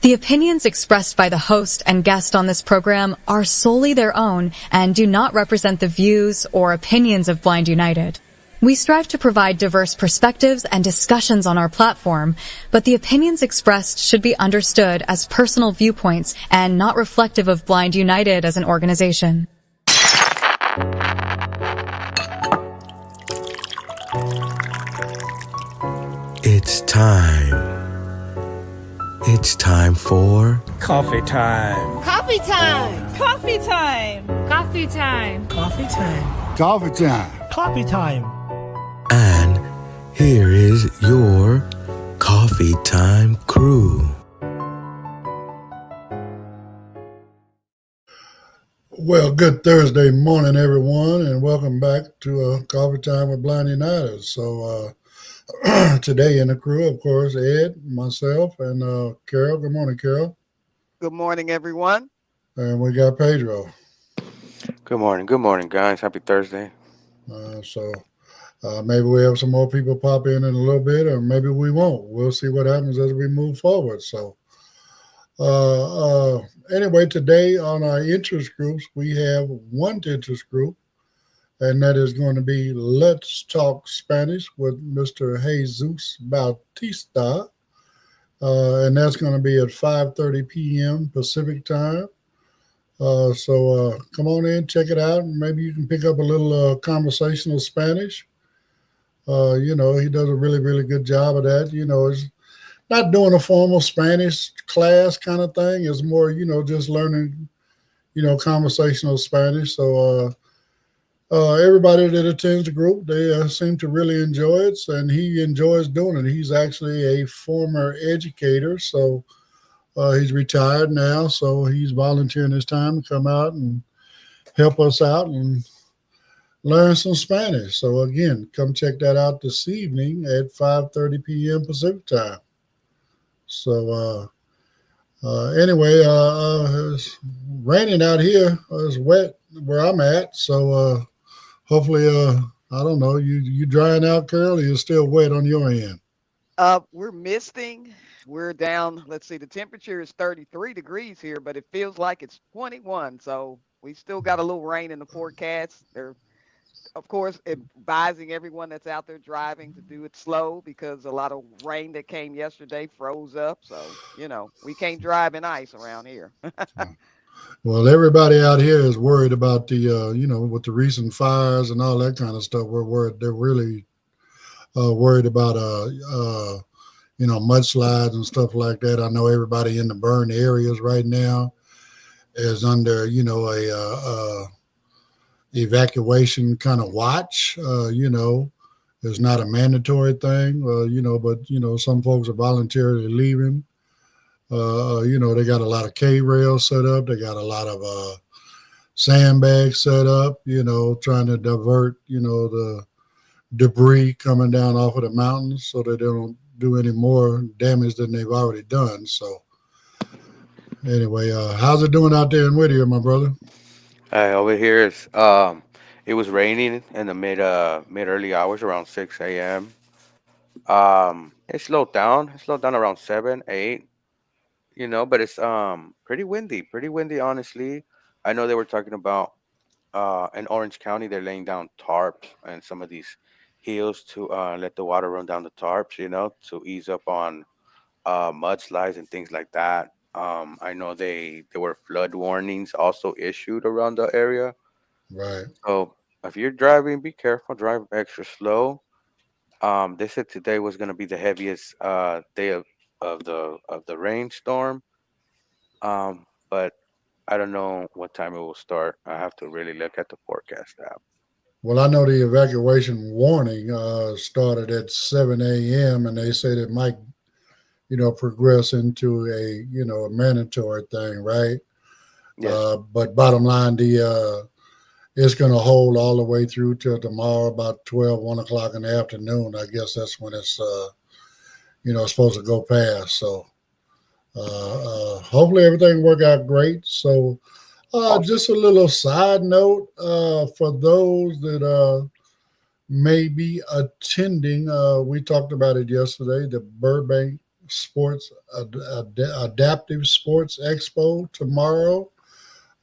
The opinions expressed by the host and guest on this program are solely their own and do not represent the views or opinions of Blind United. We strive to provide diverse perspectives and discussions on our platform, but the opinions expressed should be understood as personal viewpoints and not reflective of Blind United as an organization. It's time. It's time for coffee time. Coffee time. Coffee time. Coffee time. Coffee time. Coffee time. Coffee time. And here is your coffee time crew. Well, good Thursday morning, everyone, and welcome back to Coffee Time with Blind United. So today in the crew, of course, Ed, myself, and Carol. Good morning, Carol. Good morning, everyone. And we got Pedro. Good morning, guys. Happy Thursday. So maybe we have some more people pop in a little bit, or maybe we won't. We'll see what happens as we move forward. So anyway, today on our interest groups, we have one interest group, and that is going to be Let's Talk Spanish with Mr. Jesus Bautista. And that's going to be at 5:30 p.m. Pacific time. So come on in, check it out, and maybe you can pick up a little conversational Spanish. He does a really, really good job of that. It's not doing a formal Spanish class kind of thing. It's more, just learning, conversational Spanish. So everybody that attends the group, they seem to really enjoy it, and he enjoys doing it. He's actually a former educator, so he's retired now, so he's volunteering his time to come out and help us out and learn some Spanish. So again, come check that out this evening at 5:30 p.m. Pacific time. So anyway, it's raining out here. It's wet where I'm at, so hopefully, I don't know, you drying out, Carol, or you're still wet on your end? We're misting. We're down. Let's see. The temperature is 33 degrees here, but it feels like it's 21. So we still got a little rain in the forecast. They're, of course, advising everyone that's out there driving to do it slow because a lot of rain that came yesterday froze up. So, we can't drive in ice around here. Well, everybody out here is worried about the, with the recent fires and all that kind of stuff. We're worried. They're really worried about, mudslides and stuff like that. I know everybody in the burned areas right now is under, a evacuation kind of watch. It's not a mandatory thing, but, some folks are voluntarily leaving. They got a lot of K-rails set up. They got a lot of sandbags set up, trying to divert, the debris coming down off of the mountains so that they don't do any more damage than they've already done. So anyway, how's it doing out there in Whittier, my brother? Over here is it was raining in the mid early hours around 6 a.m. It slowed down. It slowed down around 7, 8. But it's pretty windy, honestly. I know they were talking about in Orange County, they're laying down tarps and some of these hills to let the water run down the tarps, to ease up on mudslides and things like that. I know there were flood warnings also issued around the area. Right. So if you're driving, be careful, drive extra slow. They said today was going to be the heaviest day of the rainstorm. But I don't know what time it will start. I have to really look at the forecast app. Well, I know the evacuation warning started at 7 a.m. and they said it might, progress into a mandatory thing, right? Yes. But bottom line, it's going to hold all the way through till tomorrow about 1 o'clock in the afternoon. I guess that's when it's, supposed to go past. So hopefully everything work out great. So just a little side note for those that may be attending. We talked about it yesterday, the Burbank Sports Adaptive Sports Expo tomorrow.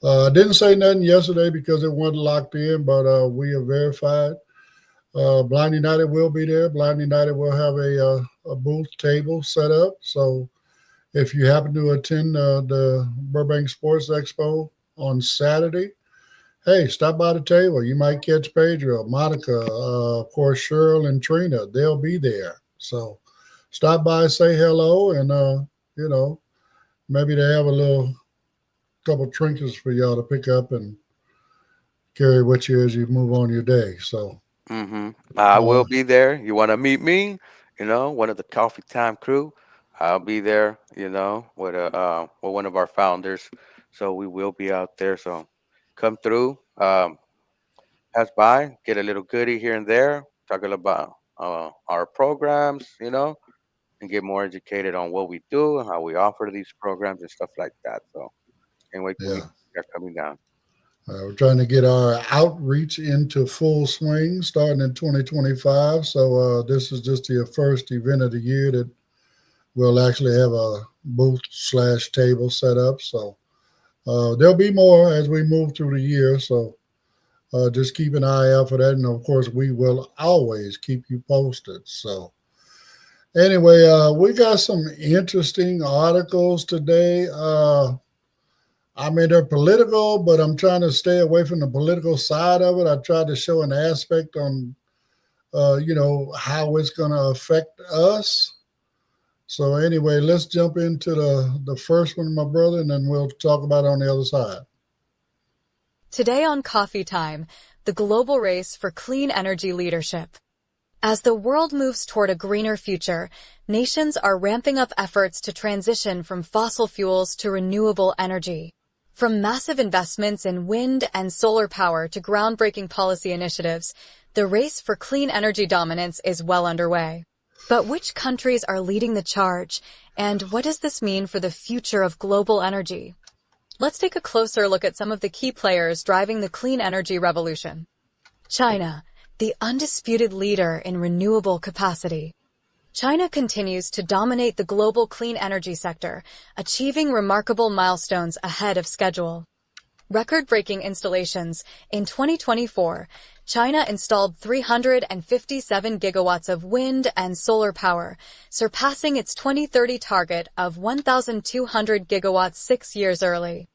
I didn't say nothing yesterday because it wasn't locked in, but we have verified. Blind United will be there. Blind United will have a booth table set up. So if you happen to attend the Burbank Sports Expo on Saturday, hey, stop by the table. You might catch Pedro, Monica, of course, Cheryl and Trina. They'll be there. So stop by, say hello, and, maybe they have a little couple trinkets for y'all to pick up and carry with you as you move on your day. So, I will be there. You want to meet me? One of the Coffee Time crew. I'll be there. With one of our founders. So we will be out there. So come through, pass by, get a little goodie here and there, talking about our programs, and get more educated on what we do and how we offer these programs and stuff like that. So can't wait till we yeah. start coming down. We're trying to get our outreach into full swing starting in 2025. So this is just the first event of the year that we'll actually have a booth/table set up. So there'll be more as we move through the year. So just keep an eye out for that. And of course, we will always keep you posted. So anyway, we got some interesting articles today. I mean, they're political, but I'm trying to stay away from the political side of it. I tried to show an aspect on, how it's going to affect us. So anyway, let's jump into the first one, my brother, and then we'll talk about it on the other side. Today on Coffee Time, the global race for clean energy leadership. As the world moves toward a greener future, nations are ramping up efforts to transition from fossil fuels to renewable energy. From massive investments in wind and solar power to groundbreaking policy initiatives, the race for clean energy dominance is well underway. But which countries are leading the charge, and what does this mean for the future of global energy? Let's take a closer look at some of the key players driving the clean energy revolution. China, the undisputed leader in renewable capacity. China continues to dominate the global clean energy sector, achieving remarkable milestones ahead of schedule. Record-breaking installations. In 2024, China installed 357 gigawatts of wind and solar power, surpassing its 2030 target of 1,200 gigawatts 6 years early.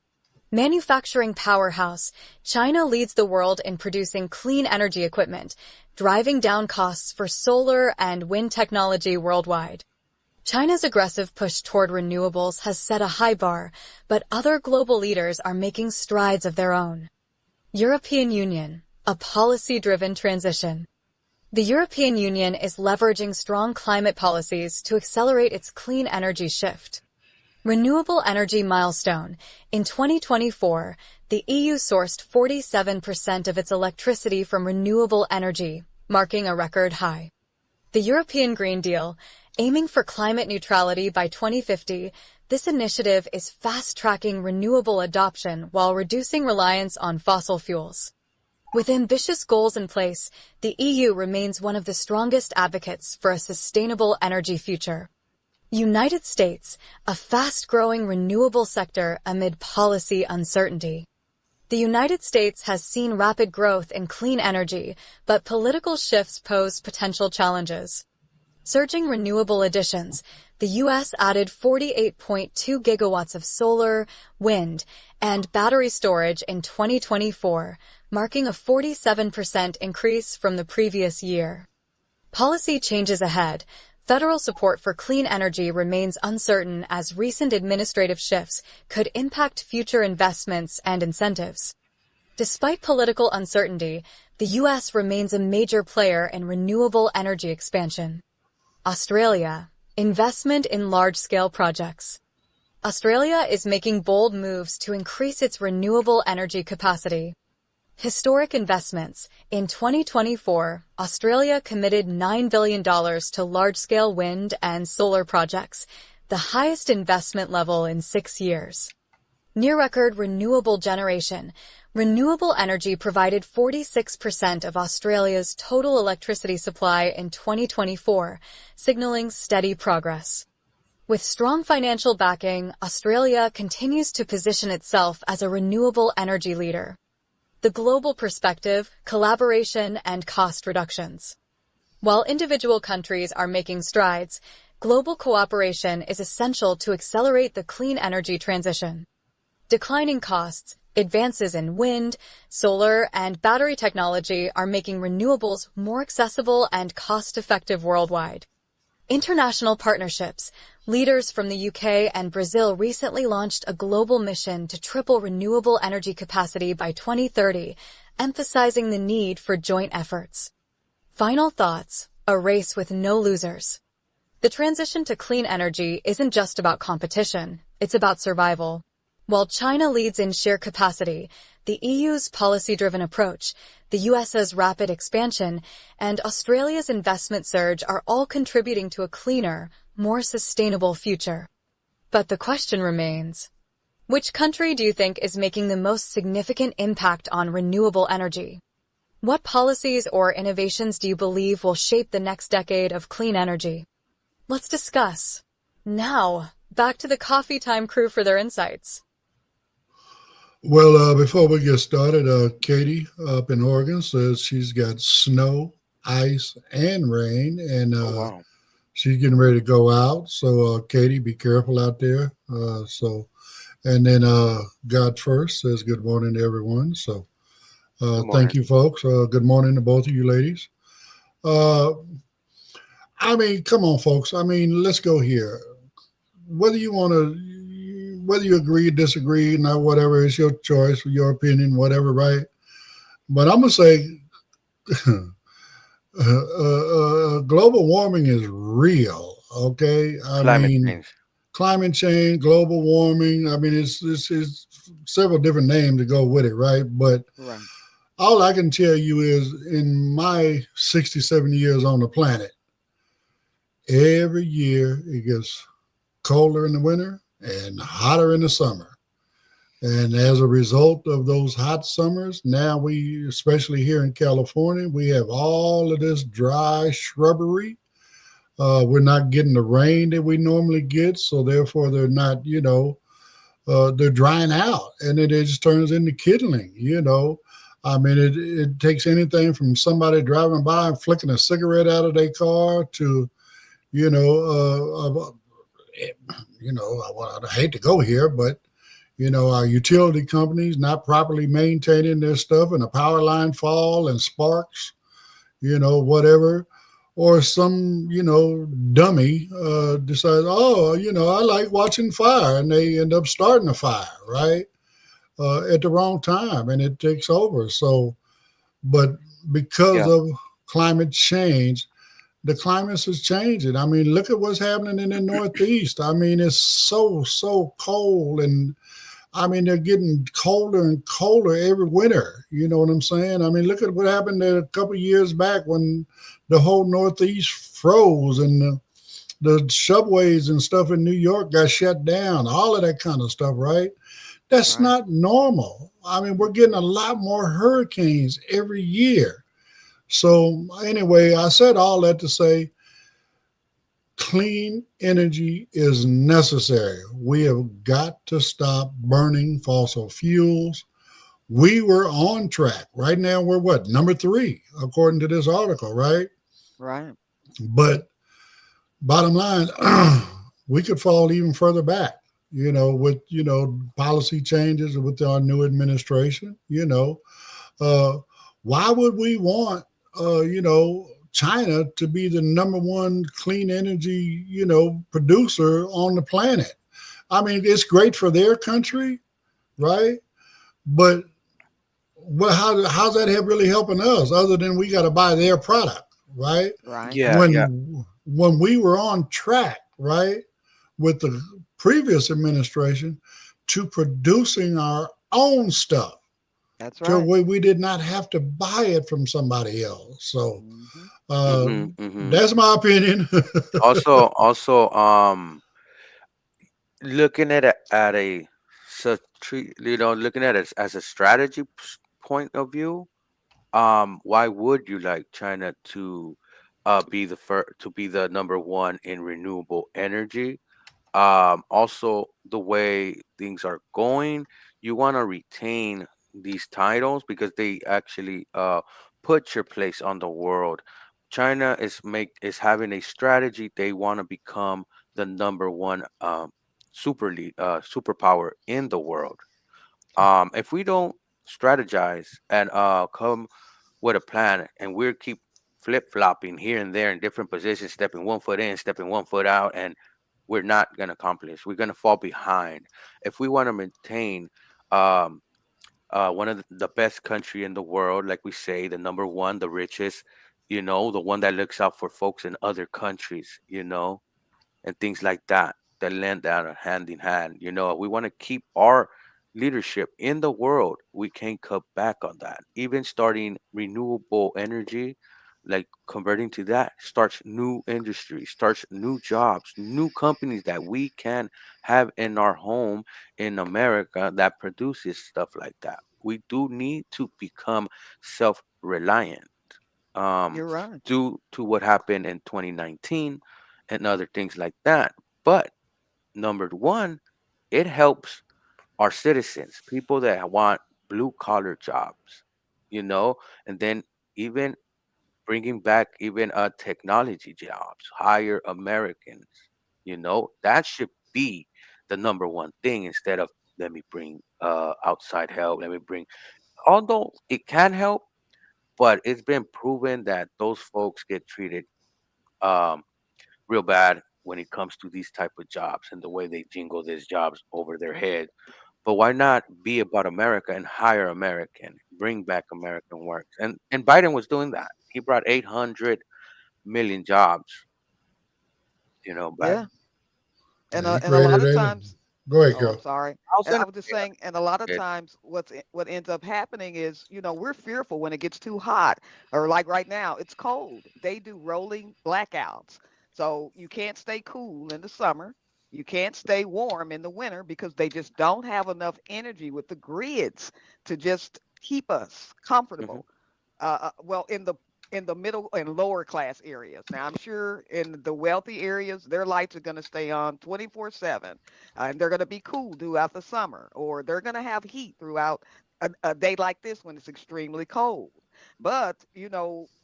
Manufacturing powerhouse, China leads the world in producing clean energy equipment, driving down costs for solar and wind technology worldwide. China's aggressive push toward renewables has set a high bar, but other global leaders are making strides of their own. European Union, a policy-driven transition. The European Union is leveraging strong climate policies to accelerate its clean energy shift. Renewable energy milestone. In 2024, the EU sourced 47% of its electricity from renewable energy, marking a record high. The European Green Deal. Aiming for climate neutrality by 2050, this initiative is fast-tracking renewable adoption while reducing reliance on fossil fuels. With ambitious goals in place, the EU remains one of the strongest advocates for a sustainable energy future. United States, a fast-growing renewable sector amid policy uncertainty. The United States has seen rapid growth in clean energy, but political shifts pose potential challenges. Surging renewable additions. The U.S. added 48.2 gigawatts of solar, wind, and battery storage in 2024, marking a 47% increase from the previous year. Policy changes ahead. Federal support for clean energy remains uncertain as recent administrative shifts could impact future investments and incentives. Despite political uncertainty, the U.S. remains a major player in renewable energy expansion. Australia, investment in large-scale projects. Australia is making bold moves to increase its renewable energy capacity. Historic investments. In 2024, Australia committed $9 billion to large-scale wind and solar projects, the highest investment level in 6 years. Near-record renewable generation. Renewable energy provided 46% of Australia's total electricity supply in 2024, signaling steady progress. With strong financial backing, Australia continues to position itself as a renewable energy leader. The global perspective, collaboration, and cost reductions. While individual countries are making strides, global cooperation is essential to accelerate the clean energy transition. Declining costs, advances in wind, solar, and battery technology are making renewables more accessible and cost-effective worldwide. International partnerships. Leaders from the UK and Brazil recently launched a global mission to triple renewable energy capacity by 2030, emphasizing the need for joint efforts. Final thoughts, a race with no losers. The transition to clean energy isn't just about competition, it's about survival. While China leads in sheer capacity, the EU's policy-driven approach, the US's rapid expansion, and Australia's investment surge are all contributing to a cleaner, more sustainable future. But the question remains, which country do you think is making the most significant impact on renewable energy? What policies or innovations do you believe will shape the next decade of clean energy? Let's discuss. Now, back to the Coffee Time crew for their insights. Well, before we get started, Katie up in Oregon says she's got snow, ice, and rain, and Oh wow. she's getting ready to go out. So, Katie, be careful out there. And then God First says good morning to everyone. So, Good thank morning. you, folks. Good morning to both of you ladies. Uh, I mean, come on, folks. I mean, let's go here. Whether you want to, whether you agree, disagree, not whatever, it's your choice, your opinion, whatever, right? But I'm gonna say, global warming is real. Okay, I Climate mean, change. climate change, global warming. I mean, it's several different names to go with it, right? But Right. all I can tell you is, in my 67 years on the planet, every year it gets colder in the winter and hotter in the summer. And as a result of those hot summers, now we, especially here in California, we have all of this dry shrubbery. We're not getting the rain that we normally get, so therefore they're not, they're drying out, and it just turns into kindling. I mean, it takes anything from somebody driving by and flicking a cigarette out of their car to, you know, I hate to go here, but our utility companies not properly maintaining their stuff, and a power line fall and sparks, whatever. Or some, dummy decides, oh, I like watching fire, and they end up starting a fire, right? At the wrong time, and it takes over. So, but because Yeah. of climate change, the climate is changing. I mean, look at what's happening in the Northeast. I mean, it's so cold, and I mean, they're getting colder and colder every winter. You know what I'm saying? I mean, look at what happened there a couple of years back when the whole Northeast froze, and the subways and stuff in New York got shut down, all of that kind of stuff, right? That's Right. not normal. I mean, we're getting a lot more hurricanes every year. So, anyway, I said all that to say clean energy is necessary. We have got to stop burning fossil fuels. We were on track. Right now, we're what? Number three, according to this article, right? Right. But bottom line, we could fall even further back, with, policy changes with our new administration. Uh, why would we want, China to be the number one clean energy, producer on the planet? I mean, it's great for their country, right? But how's that really helping us, other than we got to buy their product, right? Right. Yeah, yeah. When we were on track, right, with the previous administration to producing our own stuff, That's to right. where we did not have to buy it from somebody else. So Hmm. uh, Mm-hmm. Mm-hmm. that's my opinion. Also, looking at a such looking at it as a strategy point of view. Why would you like China to be the number one in renewable energy? Also, the way things are going, you want to retain these titles because they actually put your place on the world. China is having a strategy. They want to become the number one superpower in the world. If we don't strategize and come with a plan, and we keep flip flopping here and there in different positions, stepping one foot in, stepping one foot out, and we're not going to accomplish. We're going to fall behind. If we want to maintain um, one of the best country in the world, like we say, the number one, the richest, the one that looks out for folks in other countries, and things like that that lend down hand in hand. We want to keep our leadership in the world. We can't cut back on that. Even starting renewable energy, like converting to that, starts new industries, starts new jobs, new companies that we can have in our home in America that produces stuff like that. We do need to become self-reliant um, You're right. due to what happened in 2019 and other things like that. But number one, it helps our citizens, people that want blue collar jobs, you know, and then even bringing back even technology jobs, hire Americans, that should be the number one thing instead of let me bring outside help, let me bring, although it can help, but it's been proven that those folks get treated um, real bad when it comes to these type of jobs and the way they jingle these jobs over their head. But why not be about America and hire American, bring back American works? And Biden was doing that. He brought 800 million jobs, back. Yeah. Yeah, he And a lot created of it. times, Go ahead, oh, I'm Kel. sorry. And I Thousand. was just Yeah, saying, and a lot of good. times what ends up happening is, we're fearful when it gets too hot, or like right now, it's cold. They do rolling blackouts. So you can't stay cool in the summer. You can't stay warm in the winter because they just don't have enough energy with the grids to just keep us Hmm. comfortable. Well, in the middle and lower class areas. Now, I'm sure in the wealthy areas, their lights are going to stay on 24/7, and they're going to be cool throughout the summer, or they're going to have heat throughout a day like this when it's extremely cold. But,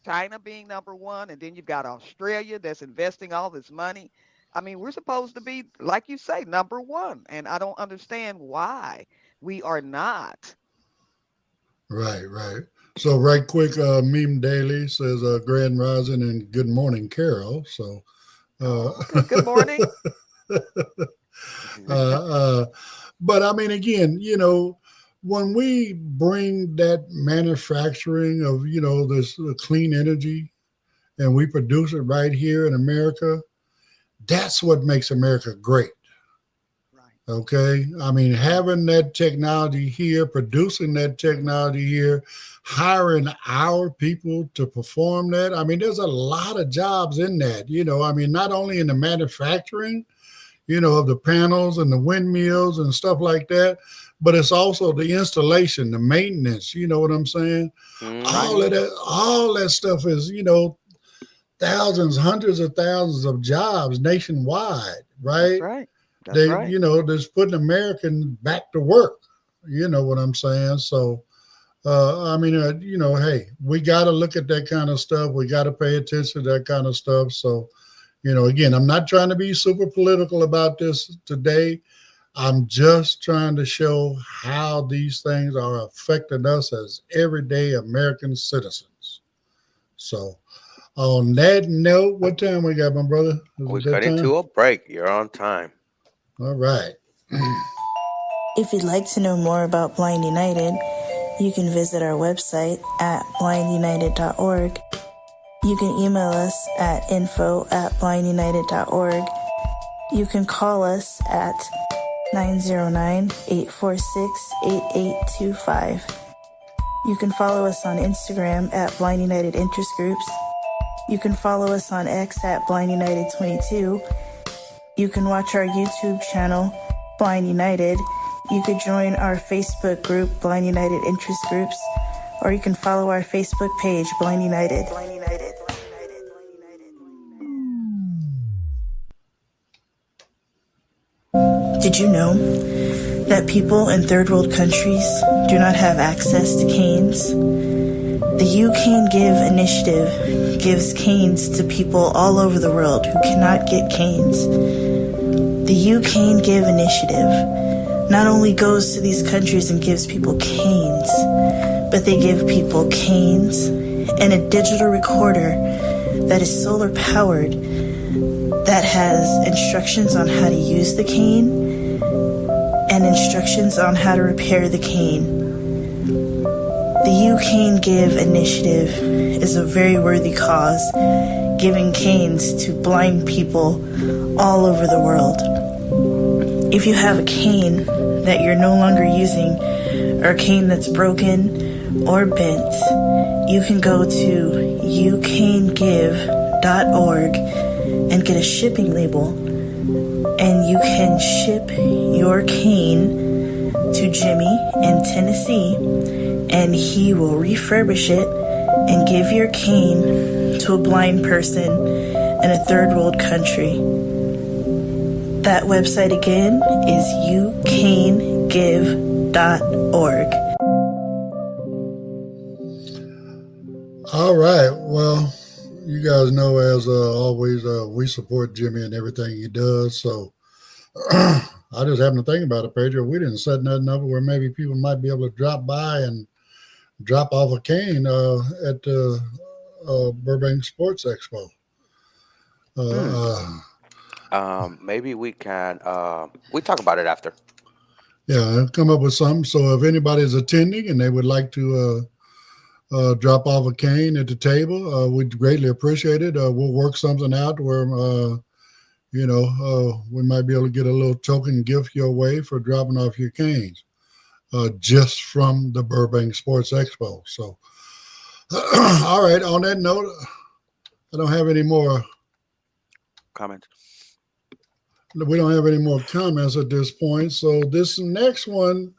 China being number one, and then you've got Australia that's investing all this money. I mean, we're supposed to be, like you say, number one, and I don't understand why we are not. Right, right. So, right quick, Meme Daily says Grand Rising and Good Morning, Carol. So, uh, Oh, okay. Good morning. uh, but I mean, again, when we bring that manufacturing of, this clean energy and we produce it right here in America, that's what makes America great. Right. Okay. I mean, Right. having that technology here, producing that technology here, hiring our people to perform that. I mean, there's a lot of jobs in that, I mean, not only in the manufacturing, of the panels and the windmills and stuff like that, but it's also the installation, the maintenance, you know what I'm saying? Right. Hmm. All that stuff is, thousands, hundreds of thousands of jobs nationwide, That's right? right. That's They, right. that's putting American back to work. You know what I'm saying? So, I mean, hey, we got to look at that kind of stuff. We got to pay attention to that kind of stuff. So, again, I'm not trying to be super political about this today. I'm just trying to show how these things are affecting us as everyday American citizens. So, on that note, what time we got, my brother? Is We it that cut time? into a break. You're on time. All right. If you'd like to know more about Blind United, you can visit our website at blindunited.org. You can email us at info@blindunited.org. You can call us at 909-846-8825. You can follow us on Instagram at Blind United Interest Groups. You can follow us on X at Blind United 22. You can watch our YouTube channel, Blind United. You could join our Facebook group, Blind United Interest Groups, or you can follow our Facebook page, Blind United. Blind United. Did you know that people in third world countries do not have access to canes? The You Cane Give initiative gives canes to people all over the world who cannot get canes. The You Cane Give initiative not only goes to these countries and gives people canes, but they give people canes and a digital recorder that is solar powered, that has instructions on how to use the cane and instructions on how to repair the cane. The You Cane Give initiative is a very worthy cause, giving canes to blind people all over the world. If you have a cane that you're no longer using, or a cane that's broken or bent, you can go to youcanegive.org and get a shipping label, and you can ship your cane to Jimmy in Tennessee, and he will refurbish it and give your cane to a blind person in a third world country. That website again is youcanegive.org. All right. Well, you guys know, as always, we support Jimmy and everything he does. So I just happened to think about it, Pedro. We didn't set nothing up where maybe people might be able to drop by and drop off a cane at the Burbank Sports Expo. Maybe we can. We talk about it after. Yeah, I've come up with something. So if anybody's attending and they would like to drop off a cane at the table, we'd greatly appreciate it. We'll work something out where, we might be able to get a little token gift your way for dropping off your canes, just from the Burbank Sports Expo. So, all right, on that note, I don't have any more Comments. We don't have any more comments at this point. So this next one,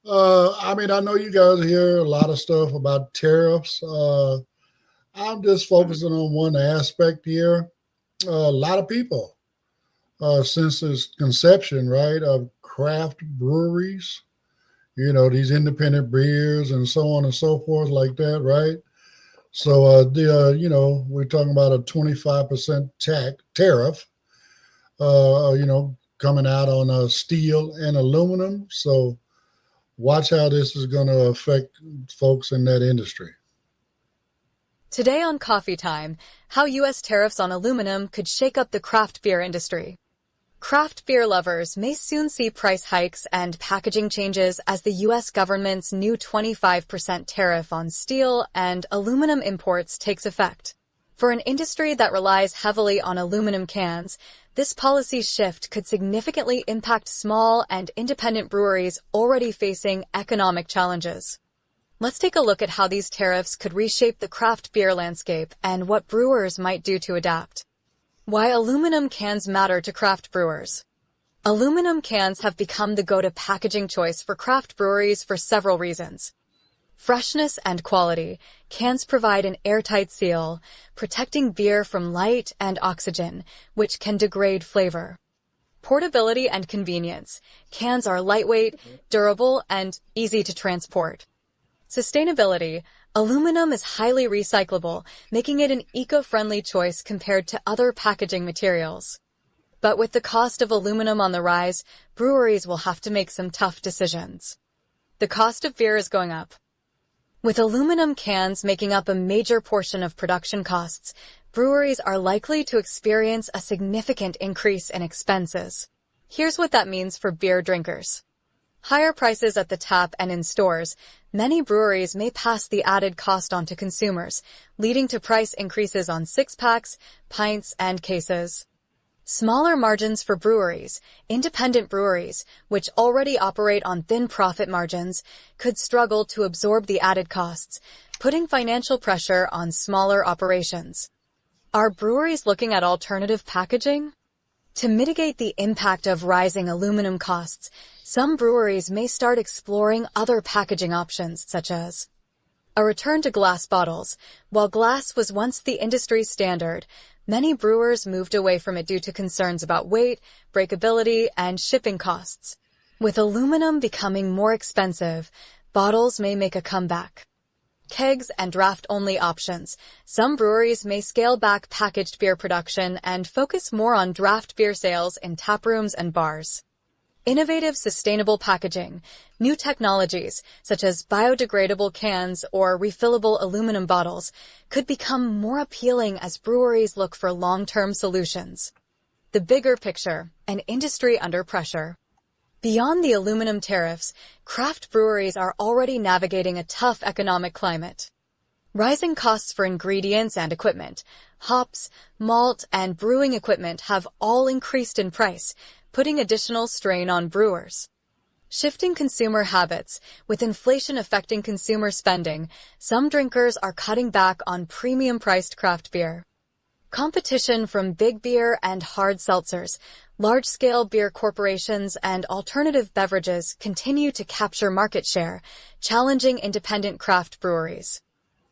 I know you guys hear a lot of stuff about tariffs. I'm just focusing on one aspect here. A lot of people, since its conception, right, of craft breweries, these independent beers and so on and so forth like that, right? So, we're talking about a 25% tariff, coming out on steel and aluminum. So watch how this is going to affect folks in that industry. Today on Coffee Time, how U.S. tariffs on aluminum could shake up the craft beer industry. Craft beer lovers may soon see price hikes and packaging changes as the U.S. government's new 25% tariff on steel and aluminum imports takes effect. For an industry that relies heavily on aluminum cans, this policy shift could significantly impact small and independent breweries already facing economic challenges. Let's take a look at how these tariffs could reshape the craft beer landscape and what brewers might do to adapt. Why aluminum cans matter to craft brewers. Aluminum cans have become the go-to packaging choice for craft breweries for several reasons. Freshness and quality. Cans provide an airtight seal, protecting beer from light and oxygen, which can degrade flavor. Portability and convenience. Cans are lightweight, durable, and easy to transport. Sustainability. Aluminum is highly recyclable, making it an eco-friendly choice compared to other packaging materials. But with the cost of aluminum on the rise, breweries will have to make some tough decisions. The cost of beer is going up. With aluminum cans making up a major portion of production costs, breweries are likely to experience a significant increase in expenses. Here's what that means for beer drinkers. Higher prices at the tap and in stores. Many breweries may pass the added cost on to consumers, leading to price increases on six-packs, pints, and cases. Smaller margins for breweries. Independent breweries, which already operate on thin profit margins, could struggle to absorb the added costs, putting financial pressure on smaller operations. Are breweries looking at alternative packaging? To mitigate the impact of rising aluminum costs, some breweries may start exploring other packaging options, such as a return to glass bottles. While glass was once the industry standard, Many brewers moved away from it due to concerns about weight, breakability, and shipping costs. With aluminum becoming more expensive, bottles may make a comeback. Kegs and draft-only options. Some breweries may scale back packaged beer production and focus more on draft beer sales in taprooms and bars. Innovative sustainable packaging, new technologies such as biodegradable cans or refillable aluminum bottles could become more appealing as breweries look for long-term solutions. The bigger picture, an industry under pressure. Beyond the aluminum tariffs, craft breweries are already navigating a tough economic climate. Rising costs for ingredients and equipment, hops, malt, and brewing equipment have all increased in price, putting additional strain on brewers. Shifting consumer habits. With inflation affecting consumer spending, some drinkers are cutting back on premium-priced craft beer. Competition from big beer and hard seltzers, large-scale beer corporations, and alternative beverages continue to capture market share, challenging independent craft breweries.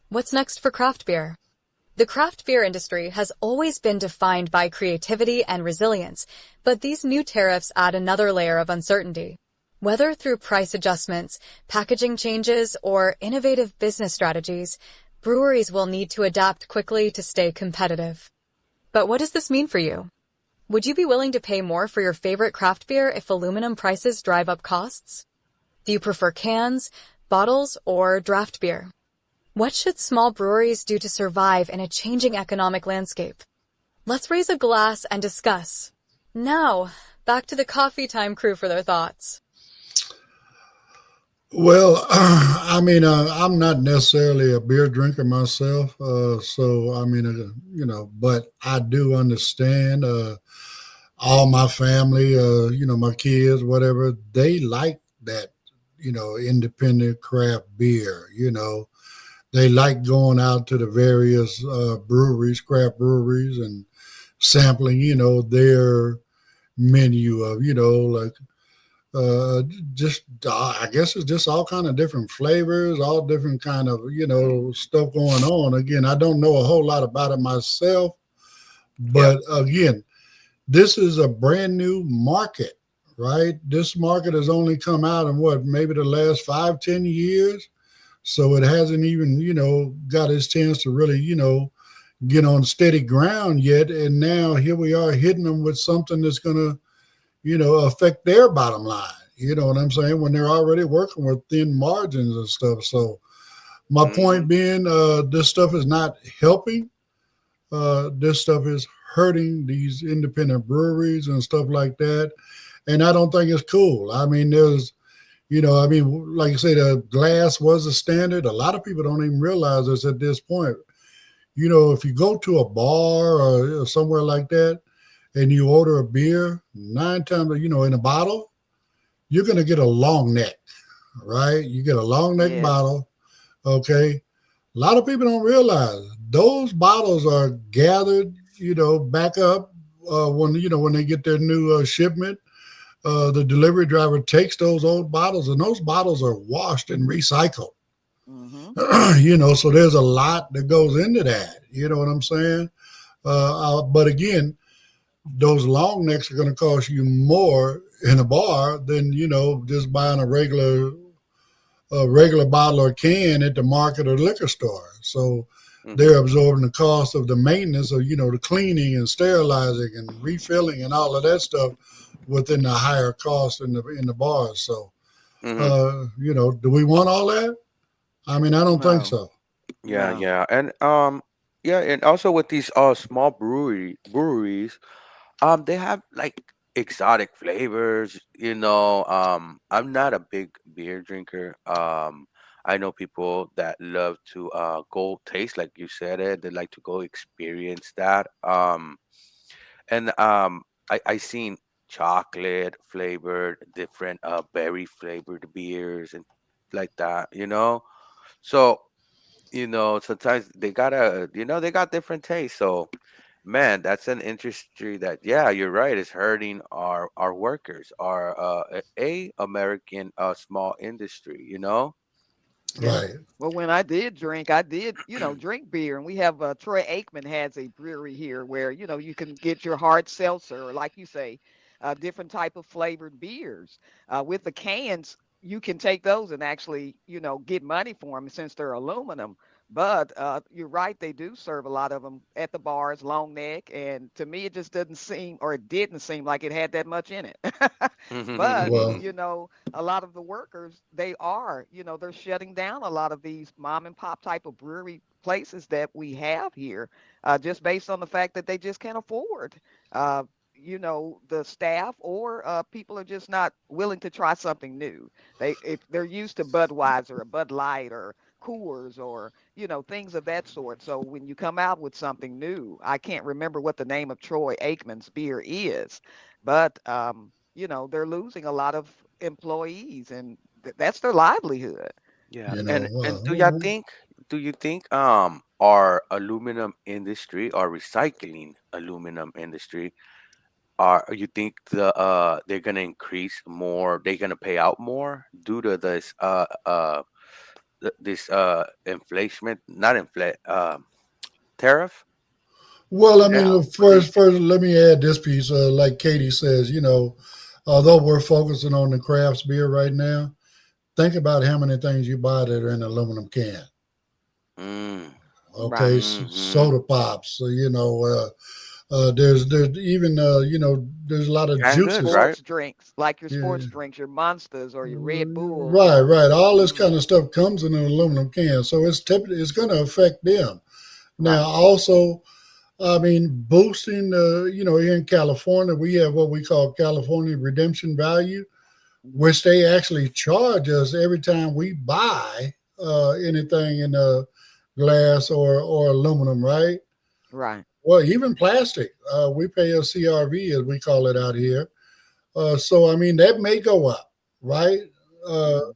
What's next for craft beer? The craft beer industry has always been defined by creativity and resilience, but these new tariffs add another layer of uncertainty. Whether through price adjustments, packaging changes, or innovative business strategies, breweries will need to adapt quickly to stay competitive. But what does this mean for you? Would you be willing to pay more for your favorite craft beer if aluminum prices drive up costs? Do you prefer cans, bottles, or draft beer? What should small breweries do to survive in a changing economic landscape? Let's raise a glass and discuss. Now, back to the coffee time crew for their thoughts. Well, I'm not necessarily a beer drinker myself, so but I do understand. All my family, my kids, whatever, they like that, independent craft beer. They like going out to the various breweries, craft breweries, and sampling, their menu of, like uh, just I guess it's just all kind of different flavors, all different kind of stuff going on. Again, I don't know a whole lot about it myself, Yep. but again, this is a brand new market, right? This market has only come out in what, maybe the last 5, 10 years. So it hasn't even, got its chance to really, get on steady ground yet. And now here we are hitting them with something that's going to, affect their bottom line. You know what I'm saying? When they're already working with thin margins and stuff. So my Hmm. point being, this stuff is not helping. This stuff is hurting these independent breweries and stuff like that. And I don't think it's cool. I mean, like you say, the glass was a standard. A lot of people don't even realize this at this point. If you go to a bar or somewhere like that and you order a beer, 9 times, in a bottle, you're going to get a long neck, right? You get a long neck Yes. bottle. Okay. A lot of people don't realize those bottles are gathered, back up when they get their new shipment. The delivery driver takes those old bottles, and those bottles are washed and recycled. Mm-hmm. So there's a lot that goes into that. You know what I'm saying? But again, those long necks are going to cost you more in a bar than just buying a regular bottle or can at the market or liquor store. So they're Hmm. absorbing the cost of the maintenance of the cleaning and sterilizing and refilling and all of that stuff within the higher cost in the bars. So Hmm. do we want all that? I mean, I don't think No. so. Yeah, No. yeah, and yeah, and also with these small breweries, they have like exotic flavors. I'm not a big beer drinker. I know people that love to go taste, like you said it. They like to go experience that. And I seen chocolate flavored, different berry flavored beers and like that. So sometimes they got different tastes. So, man, that's an industry that, yeah, you're right, is hurting our workers, our American small industry. Yeah. Right. Well, when I did drink, I did, drink beer. And we have Troy Aikman has a brewery here where, you can get your hard seltzer or like you say, different type of flavored beers. With the cans, you can take those and actually, get money for them since they're aluminum. But you're right, they do serve a lot of them at the bars, long neck. And to me, it just doesn't seem, or it didn't seem like it had that much in it. But, Well, a lot of the workers, they are, they're shutting down a lot of these mom and pop type of brewery places that we have here, just based on the fact that they just can't afford, uh, the staff or people are just not willing to try something new. If they're used to Budweiser or Bud Light or Coors or things of that sort. So when you come out with something new, I can't remember what the name of Troy Aikman's beer is, but they're losing a lot of employees, and that's their livelihood. Yeah, you and know, uh, do you think our aluminum industry, our recycling aluminum industry, are you think they're gonna increase more? They're gonna pay out more due to this this inflation, not inflate tariff? well, I mean, Yeah. first, let me add this piece. Like Katie says, although we're focusing on the crafts beer right now, think about how many things you buy that are in aluminum can. Mm, Okay, Right. mm-hmm. soda pops. There's even there's a lot of Canned goods, juices. right? Sports drinks, like your sports Yeah, drinks, your Monsters or your Red Bulls right, or right. All this kind mhm, of stuff comes in an aluminum can, so it's going to affect them. Now, right. also, I mean, boosting here in California, we have what we call California redemption value, Mhm, which they actually charge us every time we buy anything in glass or aluminum, right? right. Well, even plastic, we pay a CRV as we call it out here. So I mean, that may go up, right? Uh, Mhm,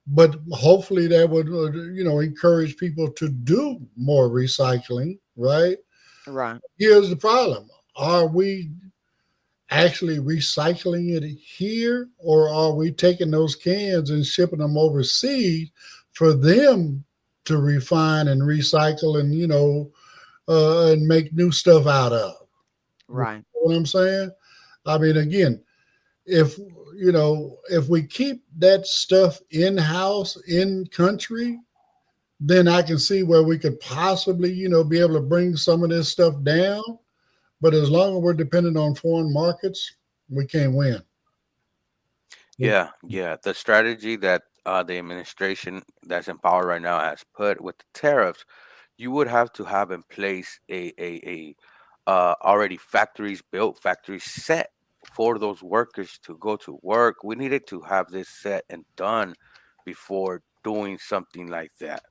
but hopefully that would encourage people to do more recycling, right? right. Here's the problem: are we actually recycling it here, or are we taking those cans and shipping them overseas for them to refine and recycle and and make new stuff out of? You Right. know what I'm saying? I mean, again, if if we keep that stuff in house in country, then I can see where we could possibly be able to bring some of this stuff down. But as long as we're dependent on foreign markets, we can't win. Yeah, yeah. The strategy that the administration that's in power right now has put with the tariffs, you would have to have in place a already factories built, factories set for those workers to go to work. We needed to have this set and done before doing something like that,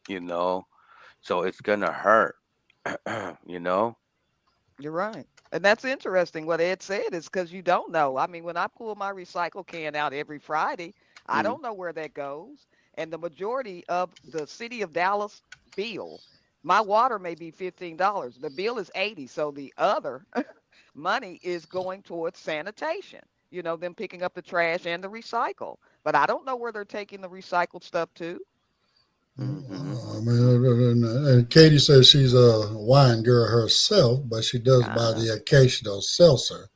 you know. So it's gonna hurt, you know. You're right. And that's interesting. What Ed said is because you don't know. I mean, when I pull my recycle can out every Friday, I Mm, don't know where that goes. And the majority of the city of Dallas bill, my water may be $15. The bill is 80. So the other money is going towards sanitation, them picking up the trash and the recycle. But I don't know where they're taking the recycled stuff to. mm-hmm. I mean, and Katie says she's a wine girl herself, but she does buy Uh, the occasional seltzer.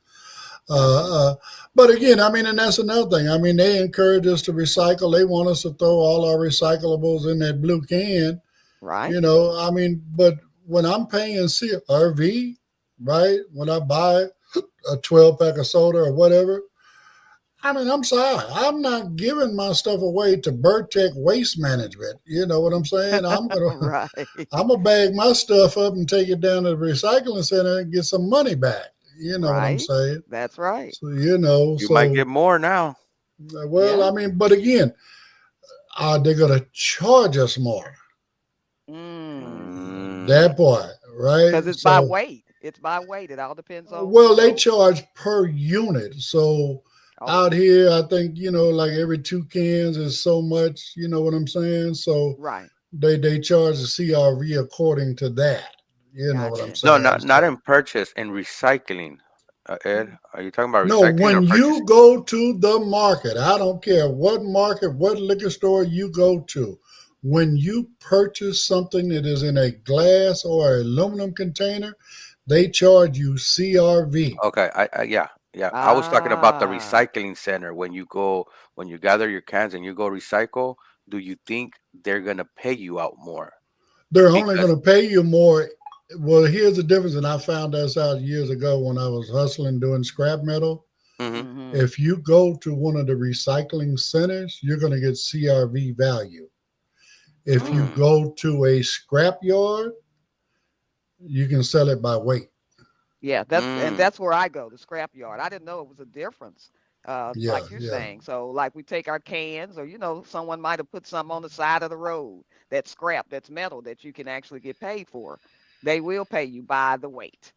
okay. But again, I mean, and that's another thing. I mean, they encourage us to recycle. They want us to throw all our recyclables in that blue can. Right. I mean, but when I'm paying CRV, right? When I buy a 12 pack of soda or whatever, I mean, I'm sorry. I'm not giving my stuff away to Burtech Waste Management. You know what I'm saying? Right. I'm gonna bag my stuff up and take it down to the recycling center and get some money back. You know what I'm Right. saying? That's right. So You might get so more now. well, Yeah. I mean, but again, they're gonna charge us more. Mm. Mm, That part, right? Because it's by So weight. It's by weight. It all depends on, well, they charge per unit. So oh, out here, I think like every two cans is so much. You know what I'm saying? So right. they charge the CRV according to that. You know what I'm Gotcha. no, saying? not So in purchase, in recycling. Ed? Are you talking about No, recycling or when you purchasing? go to the market, I don't care what market, what liquor store you go to, when you purchase something that is in a glass or aluminum container, they charge you CRV. Okay, yeah. I was talking about the Ah, recycling center. When you gather your cans and you go recycle, do you think they're gonna pay you out more? They're only going Because to pay you more. Well, here's the difference, and I found this out years ago when I was hustling doing scrap metal. hmm mm-hmm. If you go to one of the recycling centers, you're going to get CRV value. If you mm, go to a scrap yard, you can sell it by weight. Yeah, mm, that's where I go, the scrap yard. I didn't know it was a difference, Yeah, like you're yeah. saying. So, like we take our cans, or someone might have put something on the side of the road that's scrap, that's metal that you can actually get paid for. They will pay you by the weight.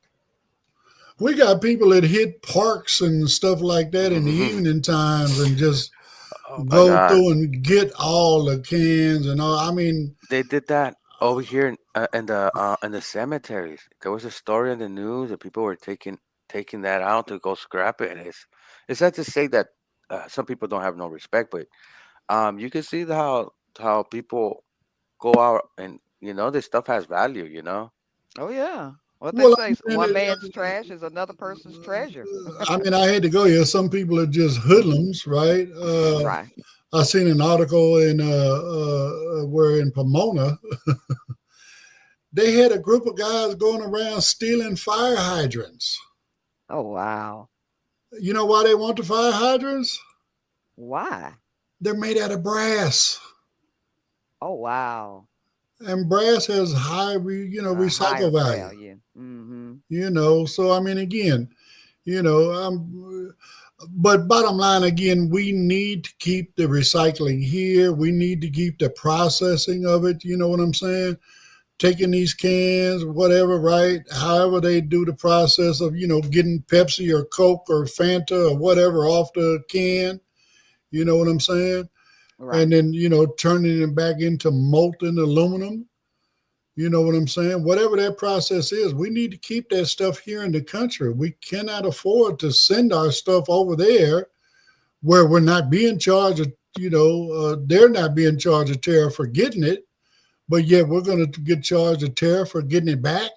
We got people that hit parks and stuff like that in the mhm. evening times and just Oh my go God, through and get all the cans and all. I mean, they did that over here in the cemeteries. There was a story in the news that people were taking that out to go scrap it. It's not to say that some people don't have no respect, but you can see how people go out and this stuff has value. Oh yeah. What they well, say, one man's trash is another person's treasure. I had to go here. Some people are just hoodlums, right? Right. I seen an article in where in Pomona they had a group of guys going around stealing fire hydrants. Oh wow. You know why they want the fire hydrants? Why? They're made out of brass, Oh wow. and brass has high, A higher recycle value. value. Mm-hmm. So I mean, again, but bottom line, again, we need to keep the recycling here. We need to keep the processing of it. You know what I'm saying? Taking these cans, whatever, right? However they do the process of, getting Pepsi or Coke or Fanta or whatever off the can. You know what I'm saying? Right. And then, turning it back into molten aluminum. You know what I'm saying? Whatever that process is, we need to keep that stuff here in the country. We cannot afford to send our stuff over there where we're not being charged, they're not being charged a tariff for getting it, but yet we're going to get charged a tariff for getting it back.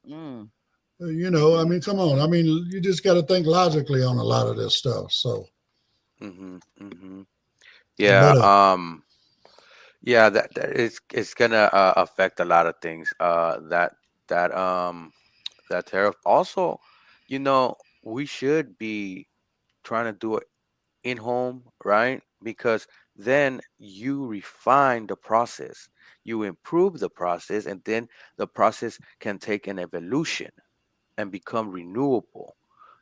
Mm. I mean, come on. I mean, you just got to think logically on a lot of this stuff. So, hmm hmm but Yeah. Yeah. That it's gonna affect a lot of things. That tariff. Also, we should be trying to do it in home, right? Because then you refine the process, you improve the process, and then the process can take an evolution and become renewable.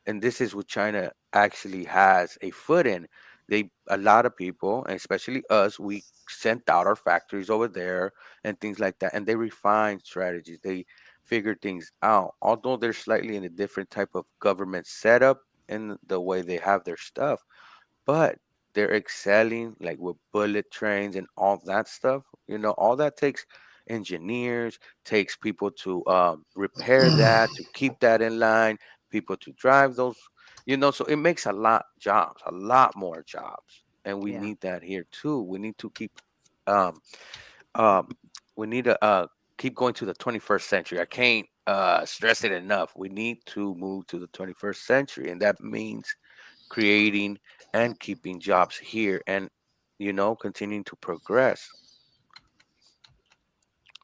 And this is what China actually has a foot in. A lot of people, and especially us, we sent out our factories over there and things like that, and they refine strategies. They figure things out. Although they're slightly in a different type of government setup in the way they have their stuff, but they're excelling like with bullet trains and all that stuff. All that takes engineers, takes people to repair that, to keep that in line, people to drive those. So it makes a lot more jobs, and we Yeah. need that here too. We need to um um we need to keep going to the 21st century. I can't stress it enough. We need to move to the 21st century, and that means creating and keeping jobs here, and continuing to progress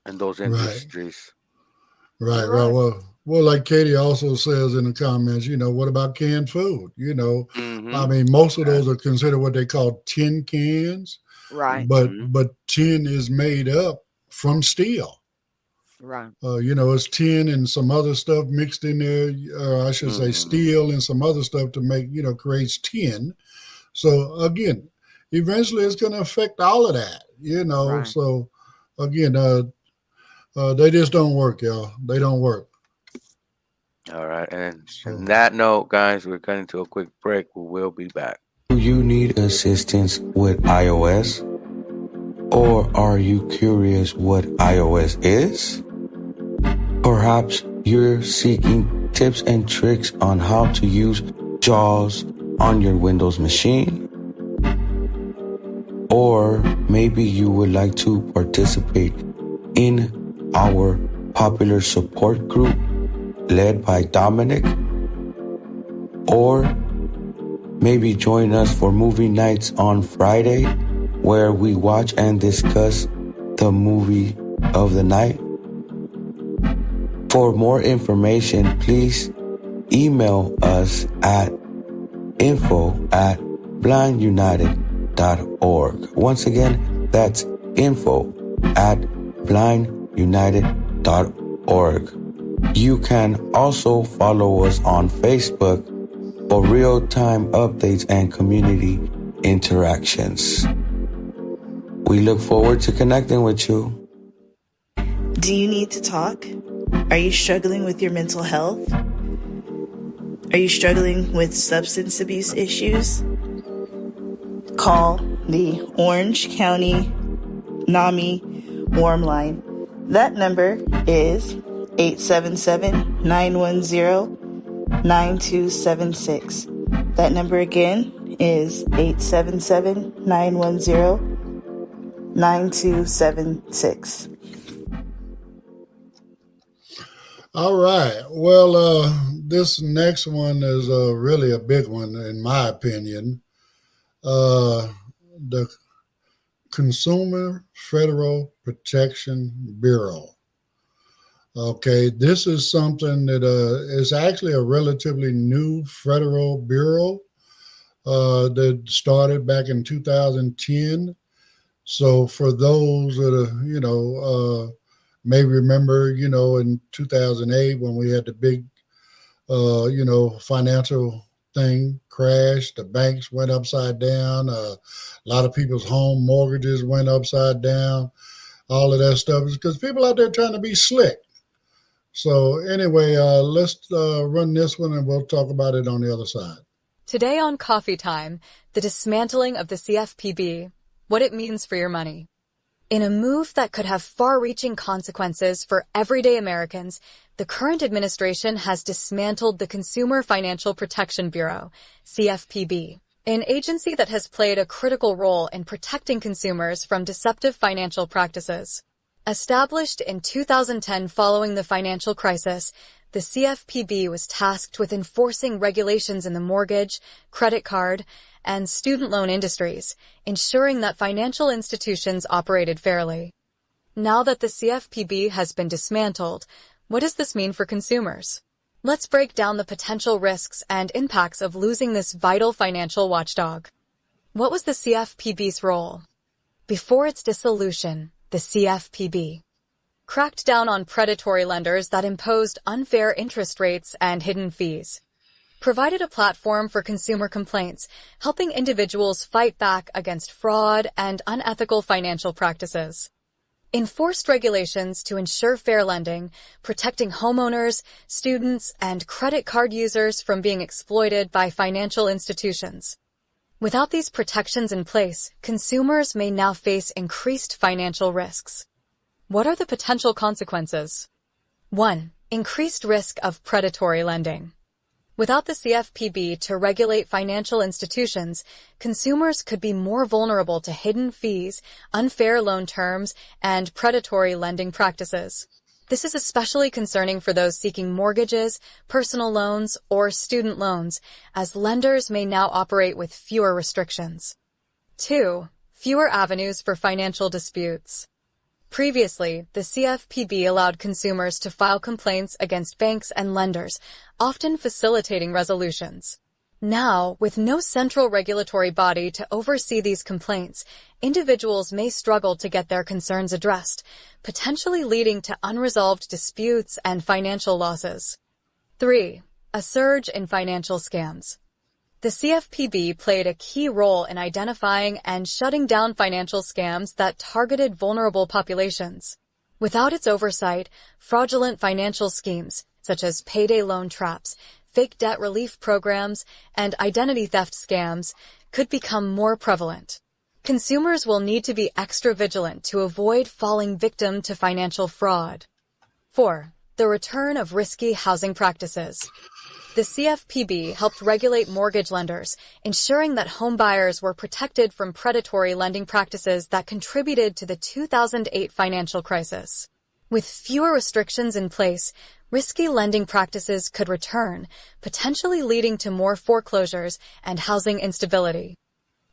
in those right, industries. right, You're right. right. Well, like Katie also says in the comments, what about canned food? I Mm-hmm. mean, most of those are considered what they call tin cans, Right. Mm-hmm. but tin is made up from steel. Right. It's tin and some other stuff mixed in there. I should say Mm-hmm. steel and some other stuff to make, creates tin. So again, eventually it's going to affect all of that. Right. So again, they just don't work, y'all. They don't work. All right, and on So that note, guys, we're cutting to a quick break. We will be back. Do you need assistance with iOS? Or are you curious what iOS is? Perhaps you're seeking tips and tricks on how to use JAWS on your Windows machine. Or maybe you would like to participate in our popular support group led by Dominic. Or maybe join us for movie nights on Friday, where we watch and discuss the movie of the night. For more information, please email us at info@blindunited.org. Once again, that's info@blindunited.org. You can also follow us on Facebook for real-time updates and community interactions. We look forward to connecting with you. Do you need to talk? Are you struggling with your mental health? Are you struggling with substance abuse issues? Call the Orange County NAMI Warm Line. That number is 877-910-9276. That number again is 877-910-9276. All right. Well, this next one is really a big one, in my opinion. The Consumer Federal Protection Bureau. Okay, this is something that is actually a relatively new federal bureau that started back in 2010. So for those that may remember, in 2008 when we had the big, financial thing crash, the banks went upside down. A lot of people's home mortgages went upside down. All of that stuff is because people out there trying to be slick. So anyway, let's run this one and we'll talk about it on the other side. Today on Coffee Time, the dismantling of the CFPB, what it means for your money. In a move that could have far-reaching consequences for everyday Americans, the current administration has dismantled the Consumer Financial Protection Bureau, CFPB, an agency that has played a critical role in protecting consumers from deceptive financial practices. Established in 2010 following the financial crisis, the CFPB was tasked with enforcing regulations in the mortgage, credit card, and student loan industries, ensuring that financial institutions operated fairly. Now that the CFPB has been dismantled, what does this mean for consumers? Let's break down the potential risks and impacts of losing this vital financial watchdog. What was the CFPB's role? Before its dissolution, the CFPB cracked down on predatory lenders that imposed unfair interest rates and hidden fees, provided a platform for consumer complaints, helping individuals fight back against fraud and unethical financial practices, enforced regulations to ensure fair lending, protecting homeowners, students, and credit card users from being exploited by financial institutions. Without these protections in place, consumers may now face increased financial risks. What are the potential consequences? 1. Increased risk of predatory lending. Without the CFPB to regulate financial institutions, consumers could be more vulnerable to hidden fees, unfair loan terms, and predatory lending practices. This is especially concerning for those seeking mortgages, personal loans, or student loans, as lenders may now operate with fewer restrictions. 2. Fewer avenues for financial disputes. Previously, the CFPB allowed consumers to file complaints against banks and lenders, often facilitating resolutions. Now, with no central regulatory body to oversee these complaints, individuals may struggle to get their concerns addressed, potentially leading to unresolved disputes and financial losses. 3. A surge in financial scams. The CFPB played a key role in identifying and shutting down financial scams that targeted vulnerable populations. Without its oversight, fraudulent financial schemes, such as payday loan traps, fake debt relief programs, and identity theft scams, could become more prevalent. Consumers will need to be extra vigilant to avoid falling victim to financial fraud. 4. The return of risky housing practices. The CFPB helped regulate mortgage lenders, ensuring that homebuyers were protected from predatory lending practices that contributed to the 2008 financial crisis. With fewer restrictions in place, risky lending practices could return, potentially leading to more foreclosures and housing instability.